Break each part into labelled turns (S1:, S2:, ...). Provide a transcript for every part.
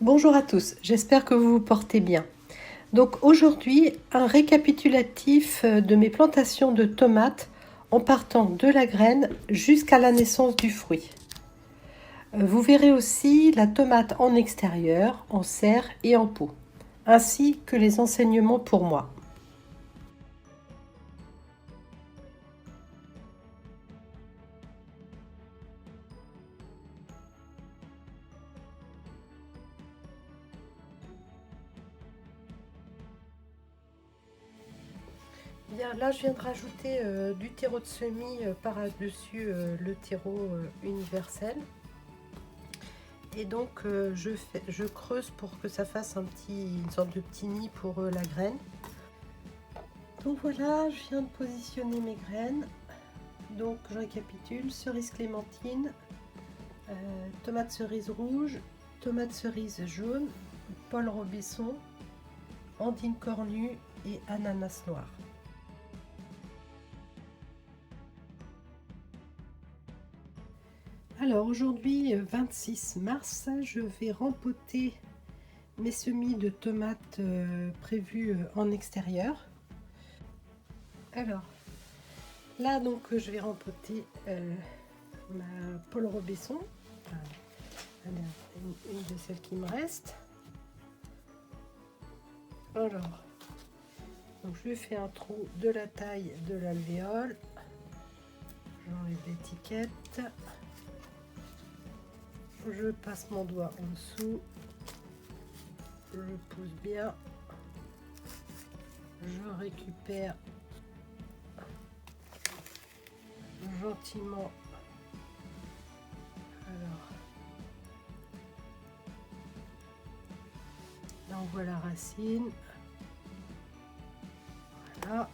S1: Bonjour à tous, j'espère que vous vous portez bien. Donc aujourd'hui, un récapitulatif de mes plantations de tomates en partant de la graine jusqu'à la naissance du fruit. Vous verrez aussi la tomate en extérieur, en serre et en pot, ainsi que les enseignements pour moi. Bien, là je viens de rajouter du terreau de semis par-dessus le terreau universel. Et donc je creuse pour que ça fasse une sorte de petit nid pour la graine. Donc voilà, je viens de positionner mes graines. Donc je récapitule: cerise clémentine, tomate cerise rouge, tomate cerise jaune, Paul Robesson, andine cornue et ananas noir. Alors aujourd'hui 26 mars, je vais rempoter mes semis de tomates prévus en extérieur. Alors là donc je vais rempoter ma Paul Robesson, une de celles qui me reste. Alors donc je lui fais un trou de la taille de l'alvéole, j'enlève l'étiquette, je passe mon doigt en dessous, je pousse bien, je récupère gentiment. Alors là on voit la racine, voilà.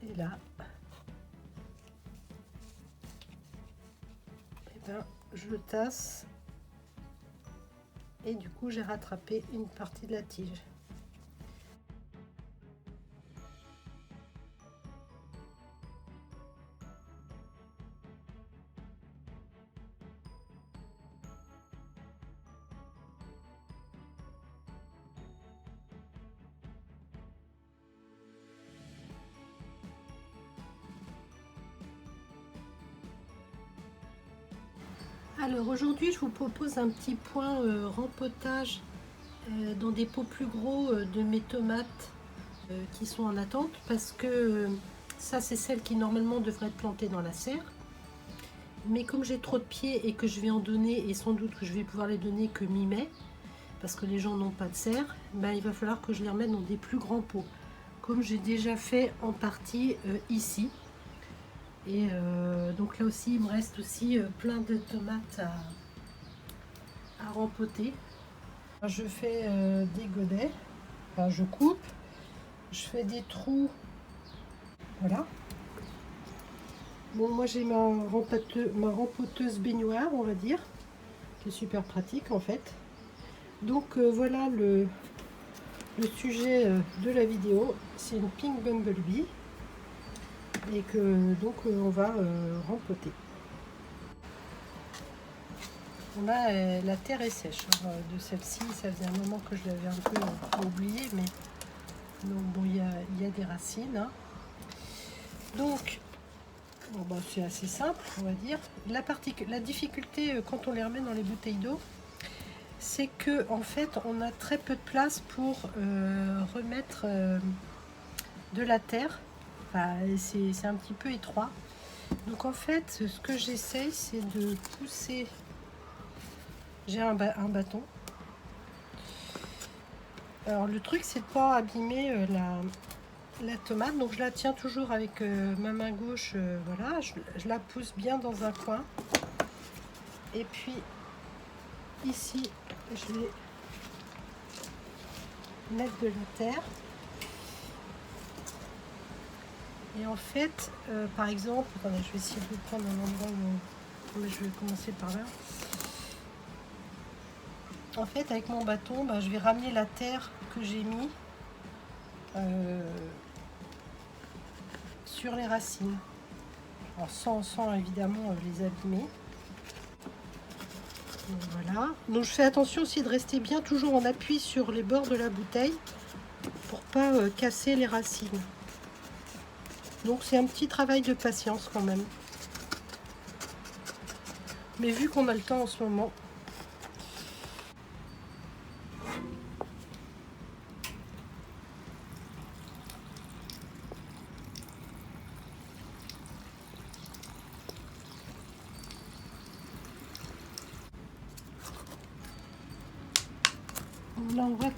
S1: Et là je le tasse et du coup j'ai rattrapé une partie de la tige. Alors aujourd'hui je vous propose un petit point rempotage dans des pots plus gros de mes tomates qui sont en attente, parce que ça c'est celles qui normalement devraient être plantées dans la serre, mais comme j'ai trop de pieds et que je vais en donner, et sans doute que je vais pouvoir les donner que mi-mai parce que les gens n'ont pas de serre, ben, il va falloir que je les remette dans des plus grands pots, comme j'ai déjà fait en partie ici. Et donc là aussi il me reste aussi plein de tomates à rempoter. Je fais des godets, enfin, je coupe, je fais des trous, voilà. Bon, moi j'ai ma rempoteuse baignoire, on va dire, qui est super pratique en fait. Donc voilà le sujet de la vidéo, c'est une Pink Bumblebee et que donc on va rempoter. Là, la terre est sèche de celle-ci, ça faisait un moment que je l'avais un peu oublié, mais donc bon, il y a des racines, hein. Donc bon, bah, c'est assez simple, on va dire. La difficulté quand on les remet dans les bouteilles d'eau, c'est que en fait on a très peu de place pour remettre de la terre. Enfin, c'est un petit peu étroit. Donc en fait ce que j'essaye, c'est de pousser. J'ai un bâton. Alors le truc, c'est de pas abîmer la tomate, donc je la tiens toujours avec ma main gauche, voilà, je la pousse bien dans un coin, et puis ici je vais mettre de la terre, et en fait par exemple, attendez, je vais essayer de prendre un endroit où je vais commencer par là. En fait avec mon bâton, je vais ramener la terre que j'ai mis sur les racines. Alors, sans évidemment les abîmer. Donc, voilà. Donc je fais attention aussi de rester bien toujours en appui sur les bords de la bouteille pour pas casser les racines. Donc c'est un petit travail de patience quand même. Mais vu qu'on a le temps en ce moment. Là on voit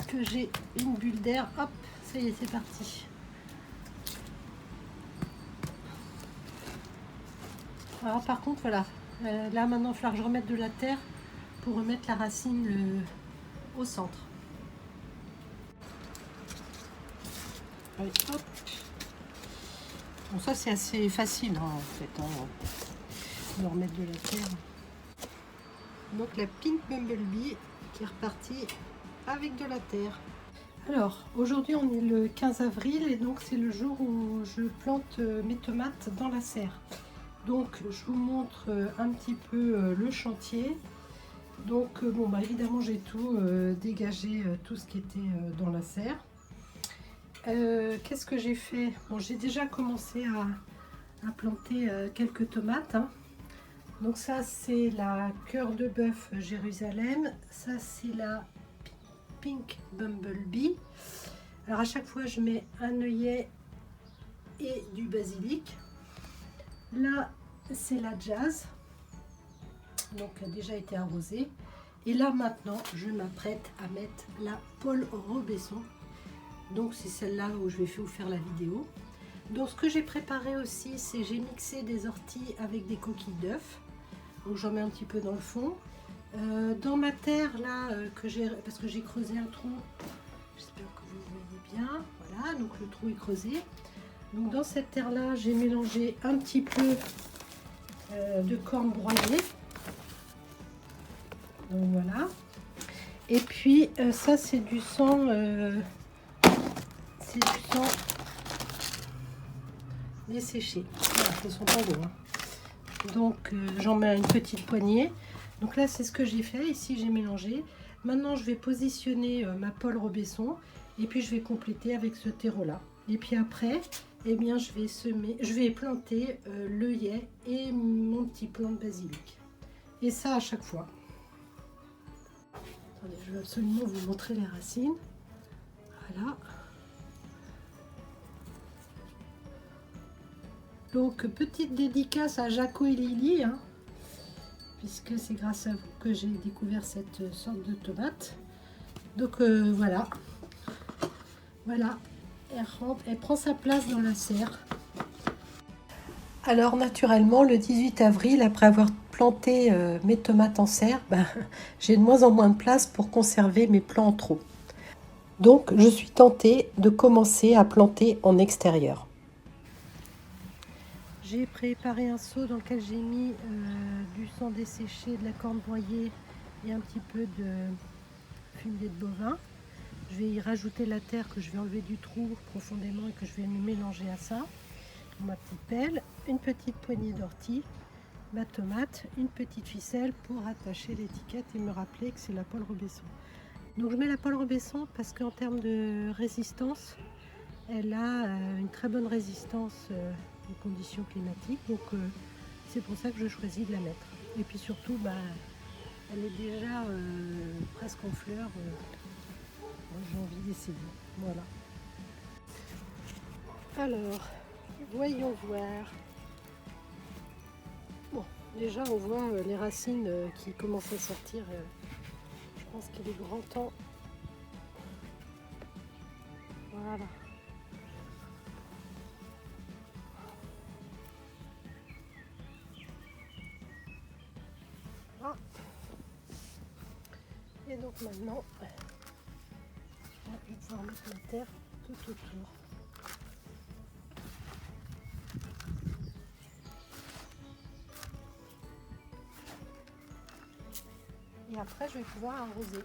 S1: que j'ai une bulle d'air. Hop, ça y est, c'est parti. Alors par contre, voilà, là maintenant il va falloir que je remette de la terre pour remettre la racine au centre. Allez, hop. Bon, ça c'est assez facile hein, en fait, de remettre de la terre. Donc la Pink Bumblebee qui est repartie avec de la terre. Alors aujourd'hui on est le 15 avril et donc c'est le jour où je plante mes tomates dans la serre. Donc je vous montre un petit peu le chantier. Donc bon bah évidemment j'ai tout dégagé, tout ce qui était dans la serre. Qu'est-ce que j'ai fait? Bon, j'ai déjà commencé à planter quelques tomates. Hein. Donc ça c'est la cœur de bœuf Jérusalem. Ça c'est la Pink Bumblebee. Alors à chaque fois je mets un œillet et du basilic. Là c'est la Jazz. Donc a déjà été arrosée. Et là maintenant je m'apprête à mettre la Paul Robesson. Donc c'est celle-là où je vais vous faire la vidéo. Donc ce que j'ai préparé aussi, c'est j'ai mixé des orties avec des coquilles d'œufs. Donc j'en mets un petit peu dans le fond. Dans ma terre là, parce que j'ai creusé un trou, j'espère que vous voyez bien. Voilà, donc le trou est creusé. Donc dans cette terre là, j'ai mélangé un petit peu de corne broyée. Donc voilà. Et puis ça c'est du sang. C'est du sang desséché. Voilà, ce sont pas gros. Hein. Donc j'en mets une petite poignée. Donc là c'est ce que j'ai fait. Ici j'ai mélangé. Maintenant je vais positionner ma Paul Robesson et puis je vais compléter avec ce terreau là. Et puis après, eh bien je vais planter l'œillet et mon petit plant de basilic. Et ça à chaque fois. Attendez, je vais absolument vous montrer les racines. Voilà. Donc petite dédicace à Jaco et Lily, hein, puisque c'est grâce à vous que j'ai découvert cette sorte de tomate. Donc voilà, elle rentre, elle prend sa place dans la serre. Alors naturellement, le 18 avril, après avoir planté mes tomates en serre, j'ai de moins en moins de place pour conserver mes plants en trop. Donc je suis tentée de commencer à planter en extérieur. J'ai préparé un seau dans lequel j'ai mis du sang desséché, de la corne broyée et un petit peu de fumier de bovin. Je vais y rajouter la terre que je vais enlever du trou profondément et que je vais mélanger à ça. Ma petite pelle, une petite poignée d'ortie, ma tomate, une petite ficelle pour attacher l'étiquette et me rappeler que c'est la Paul Robesson. Donc je mets la Paul Robesson parce qu'en termes de résistance, elle a une très bonne résistance aux conditions climatiques, donc c'est pour ça que je choisis de la mettre. Et puis surtout, elle est déjà presque en fleurs, j'ai envie d'essayer. Voilà. Alors, voyons voir. Bon, déjà on voit les racines qui commencent à sortir. Je pense qu'il est grand temps. Voilà. Et donc maintenant, je vais pouvoir mettre la terre tout autour. Et après, je vais pouvoir arroser.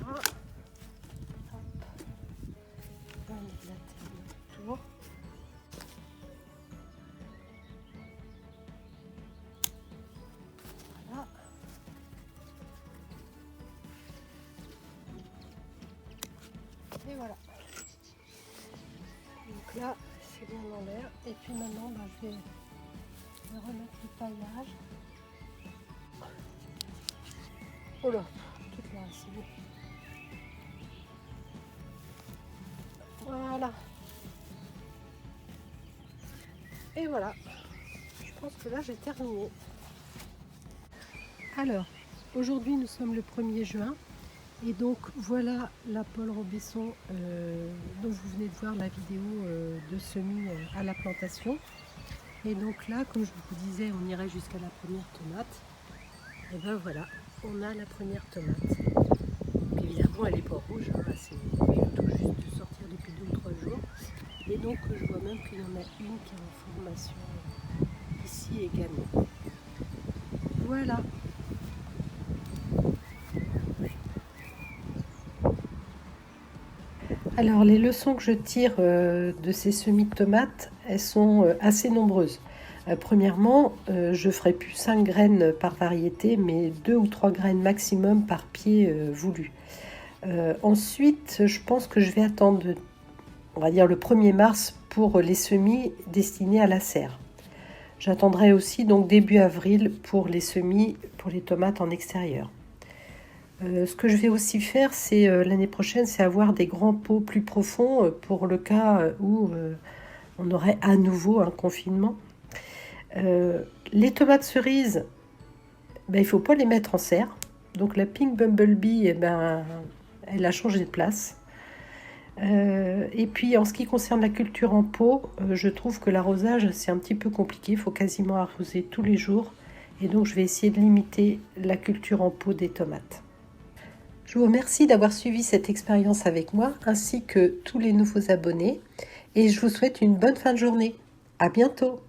S1: Voilà. Et voilà. Donc là, c'est bien dans l'air. Et puis maintenant, je vais remettre le paillage. Oh là, toute la racine. Voilà. Et voilà. Je pense que là, j'ai terminé. Alors, aujourd'hui, nous sommes le 1er juin. Et donc, voilà la Paul Robesson dont vous venez de voir la vidéo de semis à la plantation. Et donc là, comme je vous disais, on irait jusqu'à la première tomate. Et ben voilà, on a la première tomate. Donc évidemment, elle n'est pas rouge, hein, c'est tout juste de sortir depuis 2 ou 3 jours. Et donc, je vois même qu'il y en a une qui est en formation ici également. Voilà. Alors, les leçons que je tire de ces semis de tomates, elles sont assez nombreuses. Premièrement, je ferai plus 5 graines par variété, mais 2 ou 3 graines maximum par pied voulu. Ensuite, je pense que je vais attendre, on va dire le 1er mars, pour les semis destinés à la serre. J'attendrai aussi donc début avril pour les semis pour les tomates en extérieur. Ce que je vais aussi faire, c'est l'année prochaine, c'est avoir des grands pots plus profonds pour le cas où on aurait à nouveau un confinement. Les tomates cerises, il ne faut pas les mettre en serre. Donc la Pink Bumblebee, elle a changé de place. Et puis en ce qui concerne la culture en pot, je trouve que l'arrosage c'est un petit peu compliqué, il faut quasiment arroser tous les jours. Et donc je vais essayer de limiter la culture en pot des tomates. Je vous remercie d'avoir suivi cette expérience avec moi, ainsi que tous les nouveaux abonnés, et je vous souhaite une bonne fin de journée. À bientôt!